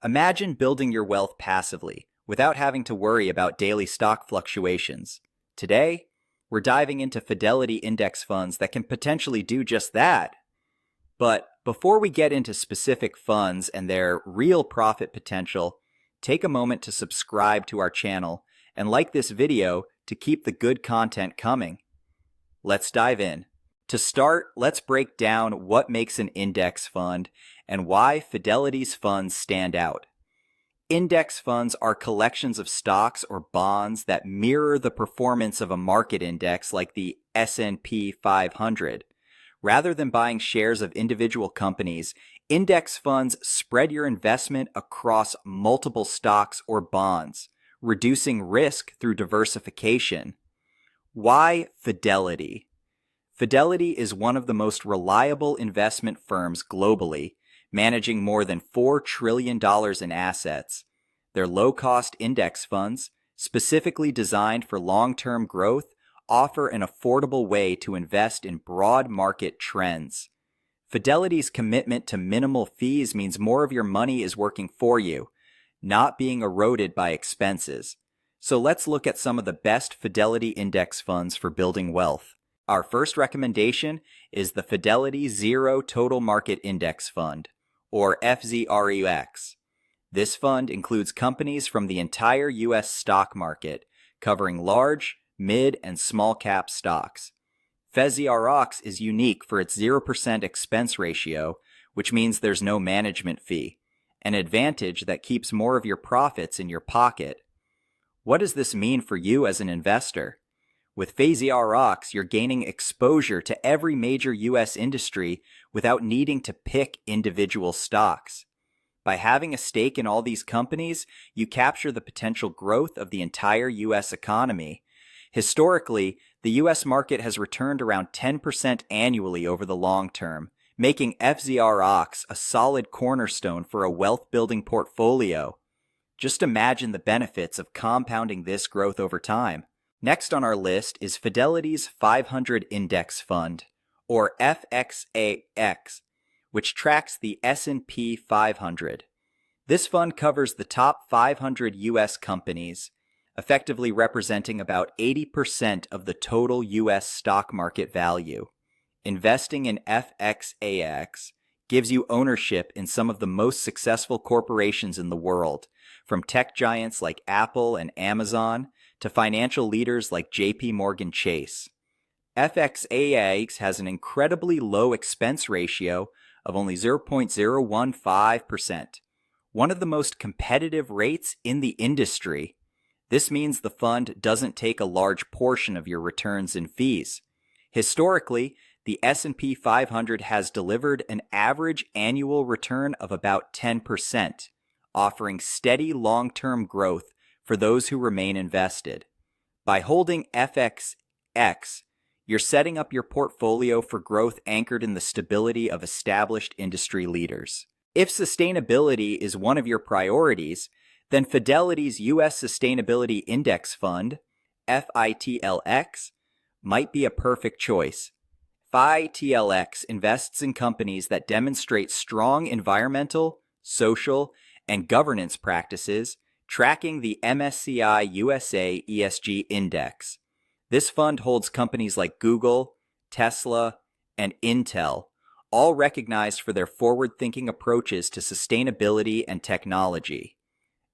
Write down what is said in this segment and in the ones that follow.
Imagine building your wealth passively, without having to worry about daily stock fluctuations. Today, we're diving into Fidelity index funds that can potentially do just that. But before we get into specific funds and their real profit potential, take a moment to subscribe to our channel and like this video to keep the good content coming. Let's dive in. To start, let's break down what makes an index fund and why Fidelity's funds stand out. Index funds are collections of stocks or bonds that mirror the performance of a market index like the S&P 500. Rather than buying shares of individual companies, index funds spread your investment across multiple stocks or bonds, reducing risk through diversification. Why Fidelity? Fidelity is one of the most reliable investment firms globally, managing more than $4 trillion in assets. Their low-cost index funds, specifically designed for long-term growth, offer an affordable way to invest in broad market trends. Fidelity's commitment to minimal fees means more of your money is working for you, not being eroded by expenses. So let's look at some of the best Fidelity index funds for building wealth. Our first recommendation is the Fidelity Zero Total Market Index Fund, or FZROX. This fund includes companies from the entire U.S. stock market, covering large, mid, and small cap stocks. FZROX is unique for its 0% expense ratio, which means there's no management fee, an advantage that keeps more of your profits in your pocket. What does this mean for you as an investor? With FZROX, you're gaining exposure to every major U.S. industry without needing to pick individual stocks. By having a stake in all these companies, you capture the potential growth of the entire U.S. economy. Historically, the U.S. market has returned around 10% annually over the long term, making FZROX a solid cornerstone for a wealth-building portfolio. Just imagine the benefits of compounding this growth over time. Next on our list is Fidelity's 500 Index Fund, or FXAIX, which tracks the S&P 500. This fund covers the top 500 U.S. companies, effectively representing about 80% of the total U.S. stock market value. Investing in FXAIX gives you ownership in some of the most successful corporations in the world, from tech giants like Apple and Amazon to financial leaders like JP Morgan Chase. FXAIX has an incredibly low expense ratio of only 0.015%, one of the most competitive rates in the industry. This means the fund doesn't take a large portion of your returns and fees. Historically, the S&P 500 has delivered an average annual return of about 10%, offering steady long-term growth for those who remain invested. By holding FXAIX, you're setting up your portfolio for growth anchored in the stability of established industry leaders. If sustainability is one of your priorities, then Fidelity's U.S. Sustainability Index Fund, FITLX, might be a perfect choice. FITLX invests in companies that demonstrate strong environmental, social, and governance practices, tracking the MSCI USA ESG Index. This fund holds companies like Google, Tesla, and Intel, all recognized for their forward-thinking approaches to sustainability and technology.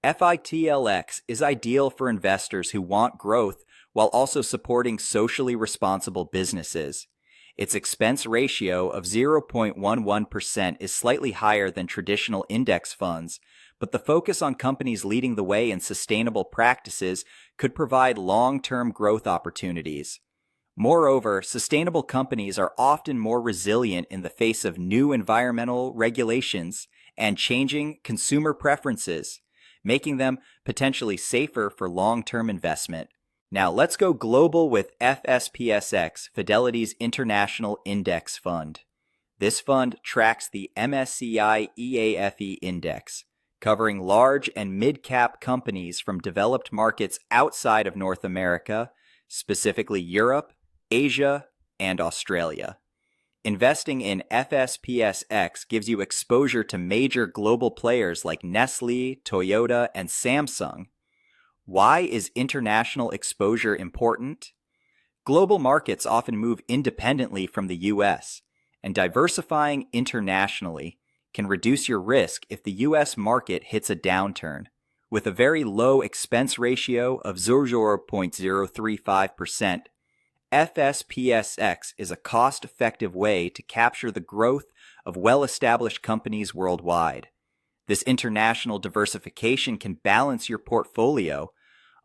FITLX is ideal for investors who want growth while also supporting socially responsible businesses. Its expense ratio of 0.11% is slightly higher than traditional index funds, but the focus on companies leading the way in sustainable practices could provide long-term growth opportunities. Moreover, sustainable companies are often more resilient in the face of new environmental regulations and changing consumer preferences, making them potentially safer for long-term investment. Now let's go global with FSPSX, Fidelity's International Index Fund. This fund tracks the MSCI EAFE Index, covering large and mid-cap companies from developed markets outside of North America, specifically Europe, Asia, and Australia. Investing in FSPSX gives you exposure to major global players like Nestle, Toyota, and Samsung. Why is international exposure important? Global markets often move independently from the US, and diversifying internationally can reduce your risk if the US market hits a downturn. With a very low expense ratio of 0.035%, FSPSX is a cost-effective way to capture the growth of well-established companies worldwide. This international diversification can balance your portfolio,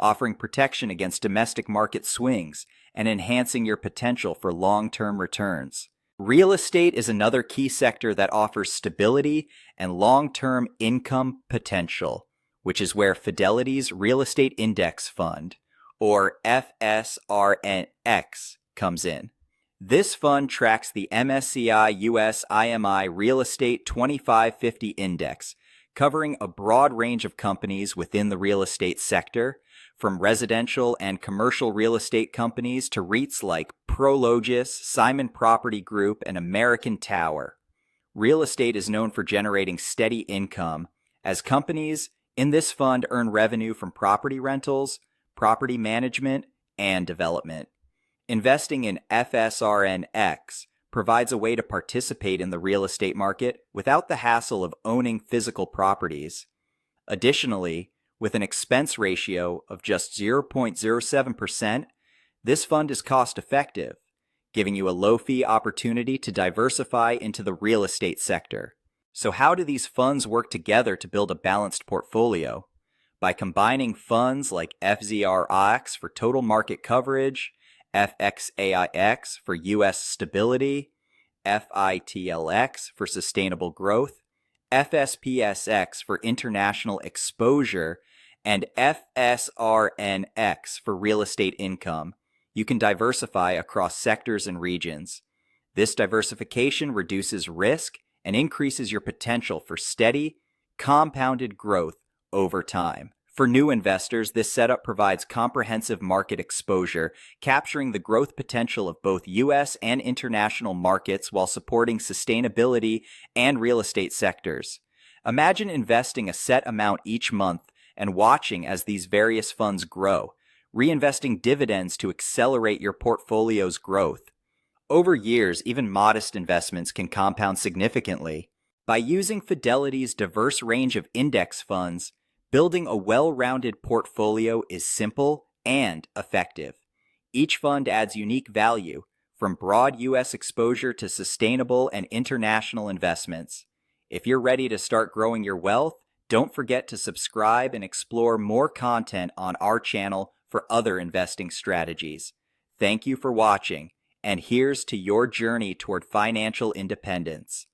offering protection against domestic market swings and enhancing your potential for long-term returns. Real estate is another key sector that offers stability and long-term income potential, which is where Fidelity's Real Estate Index Fund, or FSRNX, comes in. This fund tracks the MSCI US IMI Real Estate 2550 Index, covering a broad range of companies within the real estate sector, from residential and commercial real estate companies to REITs like Prologis, Simon Property Group, and American Tower. Real estate is known for generating steady income, as companies in this fund earn revenue from property rentals, property management, and development. Investing in FSRNX provides a way to participate in the real estate market without the hassle of owning physical properties. Additionally, with an expense ratio of just 0.07%, this fund is cost-effective, giving you a low-fee opportunity to diversify into the real estate sector. So how do these funds work together to build a balanced portfolio? By combining funds like FZROX for total market coverage, FXAIX for U.S. stability, FITLX for sustainable growth, FSPSX for international exposure, and FSRNX for real estate income, you can diversify across sectors and regions. This diversification reduces risk and increases your potential for steady, compounded growth over time. For new investors, this setup provides comprehensive market exposure, capturing the growth potential of both U.S. and international markets while supporting sustainability and real estate sectors. Imagine investing a set amount each month and watching as these various funds grow, reinvesting dividends to accelerate your portfolio's growth. Over years, even modest investments can compound significantly. By using Fidelity's diverse range of index funds, building a well-rounded portfolio is simple and effective. Each fund adds unique value, from broad U.S. exposure to sustainable and international investments. If you're ready to start growing your wealth, don't forget to subscribe and explore more content on our channel for other investing strategies. Thank you for watching, and here's to your journey toward financial independence.